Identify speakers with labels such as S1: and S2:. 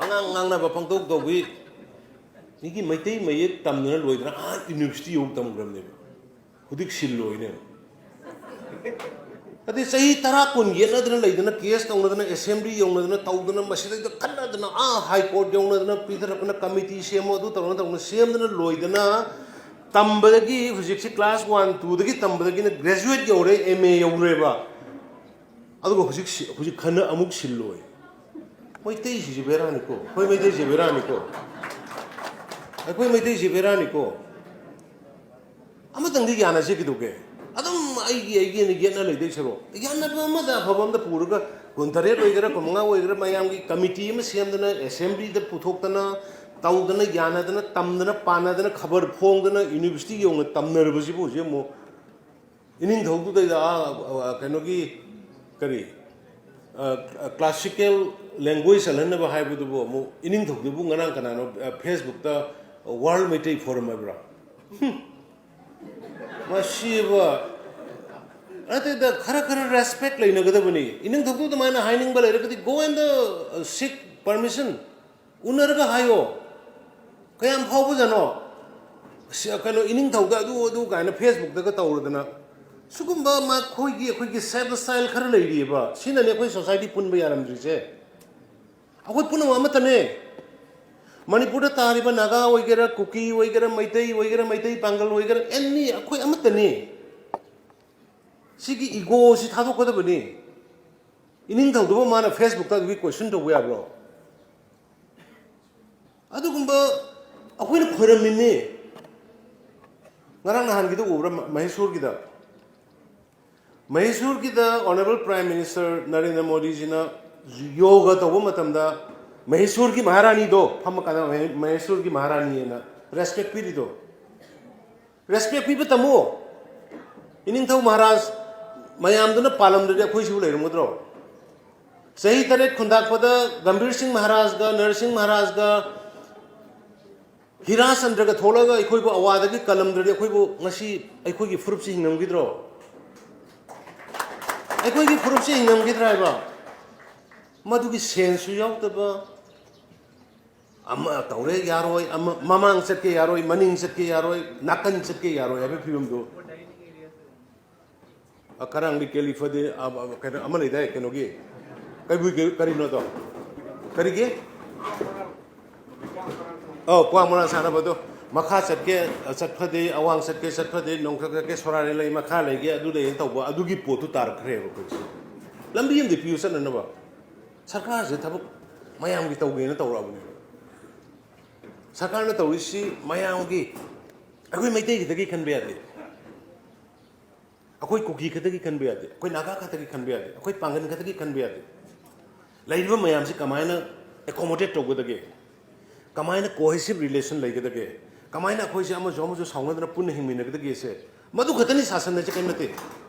S1: angang ngang na ba pangtok to bi niki maitai mai tamna loidna university of tamgram ne hudik sillo ine adi sahi tara kun yena dana leidana case tawna assembly yongna tawdana masida kanna dana high court yongna pidara kuna committee semo du tawna semdana loidana tambadagi hujiksi class 1 2 dagi tambadagi na graduate yore MA yore ba adugo hujik khana amuk sillo maitai si berani ko koi maitai si berani ko koi maitai si berani ko amatang di gyana se kiduke adum ai ni gyana le dei sero gyana ba ma da bhabam da purga kontare loigera komanga oigera mayam gi committee ma semdana assembly da puthokdana tawdana gyana dana tamdana panadana khabar phongdana university yong tamnarabasi bu je mo inin thogdu da kano gi kari classical language alana ba hai bu bu mo inin thogdu bu ngana kana no Facebook da world meeting forum abra masiba ate da khara respect laina gada bani inin thogdu da mana hiding ba laira kadi go and seek permission unarga hayo kayam phawbu jano kano inin thogda du gaina Facebook da ka tawradana sugumba ma khoigi set style khara leiri ba sina ne khoi society punba yaramdri je akhoi puna amatane manipur da tariba naga oigera kuki oigera maitai pangal oigera enni akhoi amatane sigi ego si thado ko da bani inin thogdo mana Facebook da wi question to we abro adugumba akhoi na khoramini ngarang nahan gidu ubra Mysore gida Honorable Prime Minister Narendra Modi ji na yoga to matamda Mysore ki Maharani do phamakana Mysore ki Maharani na respect pi do respect pi tamo ining thau Maharaj mayam do na palam de khoi sibu leir modro sahi tare khundak pada Gambhir Singh Maharaj ga Narsingh Maharaj ga Hira Chandra ga thola ga khoi bo awada gi kalam de khoi bo ngasi khoi gi furup si hinam gidro akhoi gi furup si hinam gidra ba madu gi sensu yaw taba amma tawre yaroi amma mamang satke yaroi maning satke yaroi nakan satke yaroi abe phibum do akarang di kelifa de amma le dai keno gi kai bu kari no to kari ge oh kwa mona sana ba do makha satke satphade awang satphade nongkhak ke sorare lai makha lai ge adu le tawba adu gi potu tar khre ba ko lambi yam de piusan na ba sarkar je thabuk mayam gi tawge na tawra bu sarkar na tawisi mayam gi akoi maitai gi tagi khan be ade akoi kuki khatagi khan be ade akoi naga khatagi khan be ade akoi pangan khatagi khan be ade laiba mayam si kamaina accommodate to godage kamaina cohesive relation lai godage kamaina khoi se ama jo saungna pun hingmina godage se madu khatani sasan na che kaimate